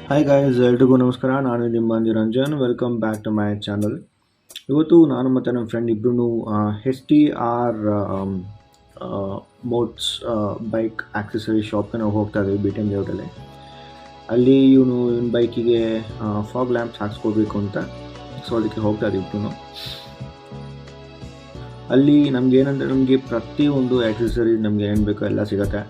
Hi guys, ಎಲ್ರಿಗೂ ನಮಸ್ಕಾರ. ನಾನು ನಿಮ್ಮ Niranjan. Welcome back to my channel. ಇವತ್ತು ನಾನು ಮತ್ತು ನನ್ನ ಫ್ರೆಂಡ್ ಇಬ್ಬರೂ HTR ಮೋಟ್ಸ್ ಬೈಕ್ ಆಕ್ಸೆಸರಿ ಶಾಪ್ಗೆ ನಾವು ಹೋಗ್ತಾ ಇದ್ದೀವಿ ಬಿ ಟಿ ಎಮ್ ಲೇಔಟಲ್ಲಿ. ಅಲ್ಲಿ ಇವನ ಬೈಕಿಗೆ ಫಾಗ್ ಲ್ಯಾಂಪ್ಸ್ ಹಾಕ್ಸ್ಕೋಬೇಕು ಅಂತ, ಸೊ ಅದಕ್ಕೆ ಹೋಗ್ತಾ ಇದ್ದೀವಿ ಇಬ್ಬರೂ. ಅಲ್ಲಿ ನಮ್ಗೆ ಏನಂದರೆ, ನಮಗೆ ಪ್ರತಿಯೊಂದು ಆಕ್ಸೆಸರಿ ನಮ್ಗೆ ಏನು ಬೇಕೋ ಎಲ್ಲ ಸಿಗುತ್ತೆ.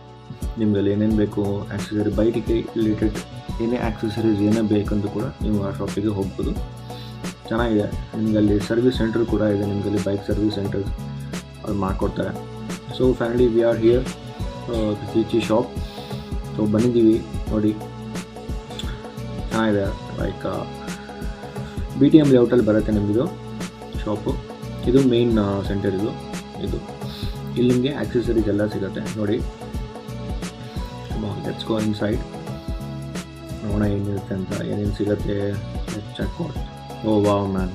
ನಿಮ್ಗೆ ಅಲ್ಲಿ ಏನೇನು ಬೇಕು ಆಕ್ಸೆಸರಿ, ಬೈಕಿಗೆ ರಿಲೇಟೆಡ್ ಏನೇ ಆಕ್ಸೆಸರೀಸ್ ಏನೇ ಬೇಕಂದ್ರೂ ಕೂಡ ನೀವು ಆ ಶಾಪಿಗೆ ಹೋಗ್ಬೋದು. ಚೆನ್ನಾಗಿದೆ. ನಿಮಗೆ ಅಲ್ಲಿ ಸರ್ವಿಸ್ ಸೆಂಟರ್ ಕೂಡ ಇದೆ. ನಿಮಗೆ ಅಲ್ಲಿ ಬೈಕ್ ಸರ್ವಿಸ್ ಸೆಂಟರ್ಸ್ ಅವ್ರು ಮಾಡಿಕೊಡ್ತಾರೆ. So finally we are here Richie shop. So ಬಂದಿದ್ದೀವಿ ನೋಡಿ, ಚೆನ್ನಾಗಿದೆ. ಲೈಕ್ ಬಿ ಟಿ ಎಮ್ ಲೇಔಟಲ್ಲಿ ಬರುತ್ತೆ ನಿಮ್ಮದು ಶಾಪು. ಇದು ಮೇನ್ ಸೆಂಟರ್. ಇದು ಇಲ್ಲಿ ನಿಮಗೆ ಆಕ್ಸೆಸರೀಸ್ ಎಲ್ಲ ಸಿಗುತ್ತೆ ನೋಡಿ. ಲೆಟ್ಸ್ ಗೋ ಇನ್ಸೈಡ್, ನೋಡೋಣ ಏನಿರುತ್ತೆ ಅಂತ, ಏನೇನು ಸಿಗುತ್ತೆ ಚೆಕ್ ಮಾಡಿ. ಓ ವಾವ್ ಮ್ಯಾನ್,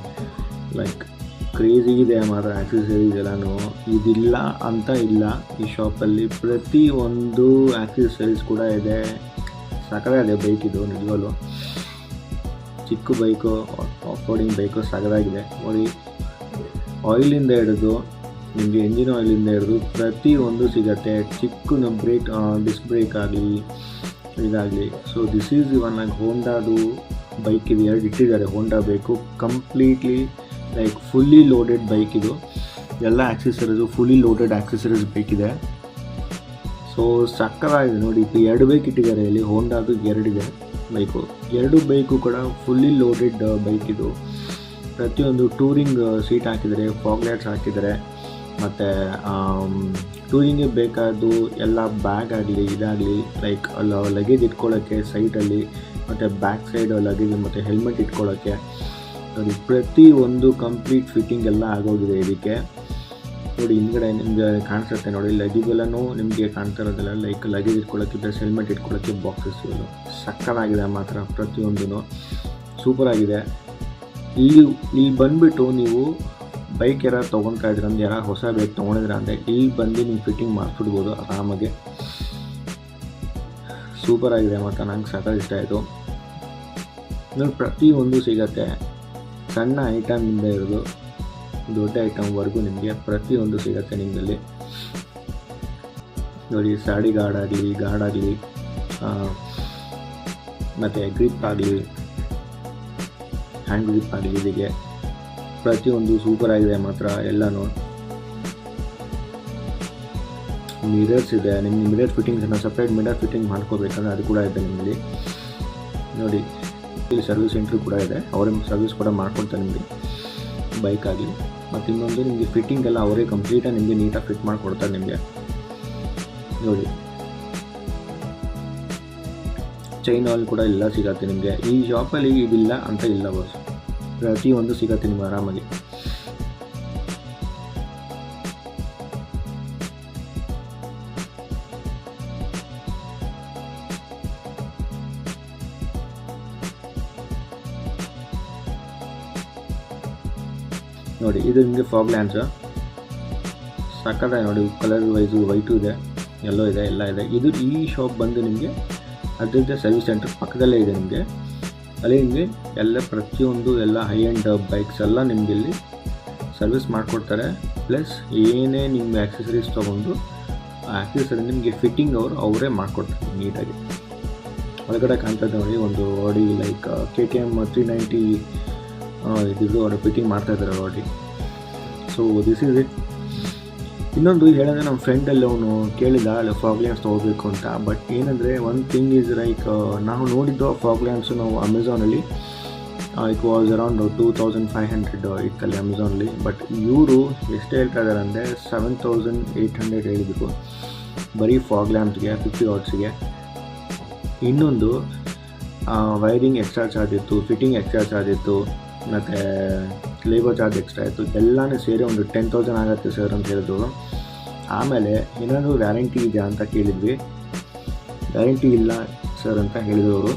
ಲೈಕ್ ಕ್ರೇಜಿ ಇದೆ ಮಾತ್ರ ಆಕ್ಸೆಸರೀಸ್ ಎಲ್ಲನೂ. ಇದಿಲ್ಲ ಅಂತ ಇಲ್ಲ, ಈ ಶಾಪಲ್ಲಿ ಪ್ರತಿಯೊಂದು ಆಕ್ಸೆಸರೀಸ್ ಕೂಡ ಇದೆ. ಸಕಲಾಗಿದೆ ಬೈಕ್ ಇದು, ನಿಜವಲ್ಲೂ ಚಿಕ್ಕ ಬೈಕು, ಆಫ್ ರೋಡಿಂಗ್ ಬೈಕು ಸಕಲಾಗಿದೆ ನೋಡಿ. ಆಯಿಲಿಂದ ಹಿಡಿದು ನಿಮಗೆ ಎಂಜಿನ್ ಆಯಿಲಿಂದ ಹಿಡಿದು ಪ್ರತಿಯೊಂದು ಸಿಗುತ್ತೆ. ಚಿಕ್ಕ ಬ್ರೇಕ್, ಡಿಸ್ಕ್ ಬ್ರೇಕ್ ಆಗಲಿ ಇದಾಗಲಿ. So this is even like ಹೋಂಡಾದು ಬೈಕ್ ಇದು, ಎರಡು ಇಟ್ಟಿದ್ದಾರೆ Honda bike. Completely like fully loaded bike ಇದು. ಎಲ್ಲ ಆಕ್ಸೆಸರೀಸು ಫುಲ್ಲಿ ಲೋಡೆಡ್ ಆಕ್ಸೆಸರೀಸ್ ಬೈಕಿದೆ. ಸೊ ಸಕ್ಕತ್ತಾಗಿದೆ ನೋಡಿ. ಇದು ಎರಡು ಬೈಕ್ ಇಟ್ಟಿದ್ದಾರೆ ಇಲ್ಲಿ, ಹೋಂಡಾದು ಎರಡಿದೆ ಬೈಕು. ಎರಡು ಬೈಕು ಕೂಡ ಫುಲ್ಲಿ ಲೋಡೆಡ್ ಬೈಕ್ ಇದು. ಪ್ರತಿಯೊಂದು ಟೂರಿಂಗ್ ಸೀಟ್ ಹಾಕಿದ್ದಾರೆ, ಫಾಗ್ ಲೈಟ್ಸ್ ಹಾಕಿದ್ದಾರೆ, ಮತ್ತು ಟೂರಿಂಗ್ಗೆ ಬೇಕಾದ್ದು ಎಲ್ಲ ಬ್ಯಾಗ್ ಆಗಲಿ ಇದಾಗಲಿ, ಲೈಕ್ ಲಗೇಜ್ ಇಟ್ಕೊಳ್ಳೋಕ್ಕೆ ಸೈಡಲ್ಲಿ, ಮತ್ತು ಬ್ಯಾಕ್ ಸೈಡ್ ಲಗೇಜ್ ಮತ್ತು ಹೆಲ್ಮೆಟ್ ಇಟ್ಕೊಳ್ಳೋಕ್ಕೆ ನೋಡಿ. ಪ್ರತಿಯೊಂದು ಕಂಪ್ಲೀಟ್ ಫಿಟ್ಟಿಂಗ್ ಎಲ್ಲ ಆಗೋಗಿದೆ ಇದಕ್ಕೆ ನೋಡಿ. ಹಿಂದ್ಗಡೆ ನಿಮಗೆ ಕಾಣಿಸುತ್ತೆ ನೋಡಿ, ಲಗೇಜ್ ಎಲ್ಲನೂ ನಿಮಗೆ ಕಾಣ್ತಾ ಇರೋದಿಲ್ಲ. ಲೈಕ್ ಲಗೇಜ್ ಇಟ್ಕೊಳ್ಳೋಕ್ಕೆ ಪ್ಲಸ್ ಹೆಲ್ಮೆಟ್ ಇಟ್ಕೊಳ್ಳೋಕ್ಕೆ ಬಾಕ್ಸಸ್ ಇರೋದು ಸಕ್ಕತ್ತಾಗಿದೆ ಮಾತ್ರ. ಪ್ರತಿಯೊಂದೂ ಸೂಪರಾಗಿದೆ. ಇಲ್ಲಿ ಬಂದುಬಿಟ್ಟು ನೀವು ಬೈಕ್ ಯಾರು ತೊಗೊಳ್ತಾ ಇದ್ರೆ ಅಂದರೆ, ಯಾರು ಹೊಸ ಬೈಕ್ ತೊಗೊಂಡಿದ್ರೆ ಅಂದರೆ ಇಲ್ಲಿ ಬಂದು ನೀವು ಫಿಟ್ಟಿಂಗ್ ಮಾಡಿಸ್ಬಿಡ್ಬೋದು ಆರಾಮಾಗಿ. ಸೂಪರಾಗಿದೆ ಮತ್ತು ನಂಗೆ ಸಖತ್ ಇಷ್ಟ ಆಯಿತು ನೋಡಿ. ಪ್ರತಿಯೊಂದು ಸಿಗತ್ತೆ, ಸಣ್ಣ ಐಟಮಿಂದ ಇರೋದು ದೊಡ್ಡ ಐಟಮ್ವರೆಗೂ ನಿಮಗೆ ಪ್ರತಿಯೊಂದು ಸಿಗುತ್ತೆ ನಿಮ್ಮಲ್ಲಿ ನೋಡಿ. ಸಾಡಿ ಗಾರ್ಡ್ ಆಗಲಿ ಮತ್ತು ಗ್ರಿಪ್ ಆಗಲಿ, ಹ್ಯಾಂಡ್ ಗ್ರಿಪ್ ಆಗಲಿ, ಇದಕ್ಕೆ ಪ್ರತಿಯೊಂದು ಸೂಪರಾಗಿದೆ ಮಾತ್ರ ಎಲ್ಲನೂ. ಮಿರರ್ಸ್ ಇದೆ, ನಿಮಗೆ ಮಿರರ್ ಫಿಟ್ಟಿಂಗ್ಸನ್ನು ಸಪ್ರೇಟ್ ಮಿರರ್ ಫಿಟ್ಟಿಂಗ್ ಮಾಡ್ಕೋಬೇಕಂದ್ರೆ ಅದು ಕೂಡ ಇದೆ ನಿಮ್ಮಲ್ಲಿ ನೋಡಿ. ಇಲ್ಲಿ ಸರ್ವಿಸ್ ಸೆಂಟ್ರ್ ಕೂಡ ಇದೆ, ಅವರೇ ಸರ್ವಿಸ್ ಕೂಡ ಮಾಡ್ಕೊಡ್ತಾರೆ ನಿಮಗೆ ಬೈಕ್ ಆಗಲಿ. ಮತ್ತು ಇನ್ನೊಂದು ನಿಮಗೆ ಫಿಟ್ಟಿಂಗ್ ಎಲ್ಲ ಅವರೇ ಕಂಪ್ಲೀಟಾಗಿ ನಿಮಗೆ ನೀಟಾಗಿ ಫಿಟ್ ಮಾಡಿಕೊಡ್ತಾರೆ ನಿಮಗೆ ನೋಡಿ. ಚೈನ್ ಆಯಿಲ್ ಕೂಡ ಎಲ್ಲ ಸಿಗುತ್ತೆ ನಿಮಗೆ ಈ ಶಾಪಲ್ಲಿ. ಇದಿಲ್ಲ ಅಂತ ಇಲ್ಲ ಬಸ್, ಪ್ರತಿಯೊಂದು ಸಿಗುತ್ತೆ ನಿಮ್ಗೆ ಆರಾಮಾಗಿ. ನೋಡಿ ಇದು ನಿಮಗೆ ಫಾಗ್ ಲ್ಯಾಂಪ್ಸ್ ಸಕ್ಕತ್ತಾಗಿ ನೋಡಿ. ಕಲರ್ ವೈಸು ವೈಟು ಇದೆ, ಎಲ್ಲೋ ಇದೆ, ಎಲ್ಲ ಇದೆ. ಈ ಶಾಪ್ ಬಂದು ನಿಮಗೆ ಅದರಿಂದ ಸರ್ವಿಸ್ ಸೆಂಟರ್ ಪಕ್ಕದಲ್ಲೇ ಇದೆ ನಿಮಗೆ. ಅಲ್ಲಿ ನಿಮಗೆ ಎಲ್ಲ ಪ್ರತಿಯೊಂದು ಎಲ್ಲ ಹೈ ಎಂಡ್ ಬೈಕ್ಸ್ ಎಲ್ಲ ನಿಮಗೆ ಇಲ್ಲಿ ಸರ್ವಿಸ್ ಮಾಡಿಕೊಡ್ತಾರೆ. ಪ್ಲಸ್ ಏನೇ ನಿಮಗೆ ಆಕ್ಸೆಸರೀಸ್ ತೊಗೊಂಡು ಆ ಆಕ್ಸೆಸರಿ ನಿಮಗೆ ಫಿಟ್ಟಿಂಗ್ ಅವರೇ ಮಾಡಿಕೊಡ್ತಾರೆ ನೀಟಾಗಿ. ಒಳಗಡೆ ಕಾಣ್ತದೆ ನೋಡಿ ಒಂದು ಆಡಿ, ಲೈಕ್ KTM 390 ಇದಿದ್ದು ಅವರು ಫಿಟ್ಟಿಂಗ್ ಮಾಡ್ತಾಯಿದ್ದಾರೆ ಆಡಿ. So this is it. ಇನ್ನೊಂದು ಹೇಳಂದರೆ, ನಮ್ಮ ಫ್ರೆಂಡಲ್ಲಿ ಅವನು ಕೇಳಿದ ಅಲ್ಲಿ ಫಾಗ್ ಲ್ಯಾಂಪ್ಸ್ ತೊಗೋಬೇಕು ಅಂತ. ಬಟ್ ಏನಂದರೆ ಒನ್ ಥಿಂಗ್ ಈಸ್ ಲೈಕ್, ನಾವು ನೋಡಿದ್ದು ಫಾಗ್ ಲ್ಯಾಂಪ್ಸು ನಾವು ಅಮೆಝಾನಲ್ಲಿ, ಇಟ್ ವಾಸ್ ಅರೌಂಡ್ 2500 ಇತ್ತಲ್ಲಿ ಅಮೆಝಾನಲ್ಲಿ. ಬಟ್ ಇವರು ಎಷ್ಟು ಹೇಳ್ತಾ ಇದ್ದಾರೆ ಅಂದರೆ 7800 ಹೇಳಿದ್ರು ಬರೀ ಫಾಗ್ ಲ್ಯಾಂಪ್ಸ್ಗೆ 50 ವಾಟ್ಸ್ಗೆ. ಇನ್ನೊಂದು ವೈರಿಂಗ್ ಎಕ್ಸ್ಟ್ರಾ ಚಾರ್ಜ್ ಇತ್ತು, ಫಿಟ್ಟಿಂಗ್ ಎಕ್ಸ್ಟ್ರಾ ಚಾರ್ಜ್ ಇತ್ತು, ಮತ್ತು ಲೇಬರ್ ಚಾರ್ಜ್ ಎಕ್ಸ್ಟ್ರಾ ಇತ್ತು. ಎಲ್ಲನೂ ಸೇರಿ ಒಂದು 10,000 ಆಗುತ್ತೆ ಸರ್ ಅಂತ ಹೇಳಿದ್ರು. ಆಮೇಲೆ ಏನಾದರೂ ವ್ಯಾರಂಟಿ ಇದೆಯಾ ಅಂತ ಕೇಳಿದ್ವಿ. ವ್ಯಾರಂಟಿ ಇಲ್ಲ ಸರ್ ಅಂತ ಹೇಳಿದವರು.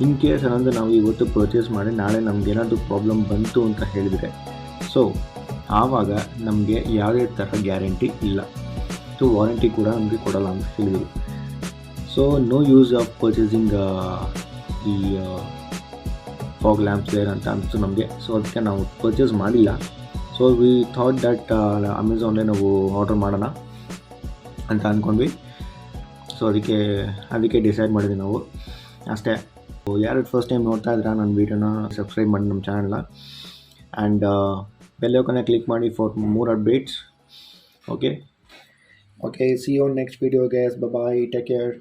ಇನ್ ಕೇಸ್ ಏನಂದರೆ ನಾವು ಇವತ್ತು ಪರ್ಚೇಸ್ ಮಾಡಿ ನಾಳೆ ನಮಗೇನಾದರೂ ಪ್ರಾಬ್ಲಮ್ ಬಂತು ಅಂತ ಹೇಳಿದರೆ, ಸೊ ಆವಾಗ ನಮಗೆ ಯಾವುದೇ ಥರ ಗ್ಯಾರಂಟಿ ಇಲ್ಲ. ಸೊ ವಾರಂಟಿ ಕೂಡ ನಮಗೆ ಕೊಡಲ್ಲ ಅಂತ ಹೇಳಿದರು. So no use of purchasing the fog lamps there ಅಂತ ಅನಿಸ್ತು ನಮಗೆ. ಸೊ ಅದಕ್ಕೆ ನಾವು ಪರ್ಚೇಸ್ ಮಾಡಿಲ್ಲ. ಸೊ ವಿ ಥಾಟ್ ದಟ್ ಅಮೆಝಾನ್ಲೇ ನಾವು ಆರ್ಡರ್ ಮಾಡೋಣ ಅಂತ ಅಂದ್ಕೊಂಡ್ವಿ. ಸೊ ಅದಕ್ಕೆ ಡಿಸೈಡ್ ಮಾಡಿದ್ವಿ ನಾವು ಅಷ್ಟೇ. ಯಾರು ಫಸ್ಟ್ ಟೈಮ್ ನೋಡ್ತಾ ಇದ್ದೀರಾ ನನ್ನ ವೀಡಿಯೋನ ಸಬ್ಸ್ಕ್ರೈಬ್ ಮಾಡಿ ನಮ್ಮ ಚಾನಲ್ನ, ಆ್ಯಂಡ್ ಬೆಲ್ ಐಕಾನ್ನ ಕ್ಲಿಕ್ ಮಾಡಿ for more updates. Okay, see you next video guys. Bye, take care.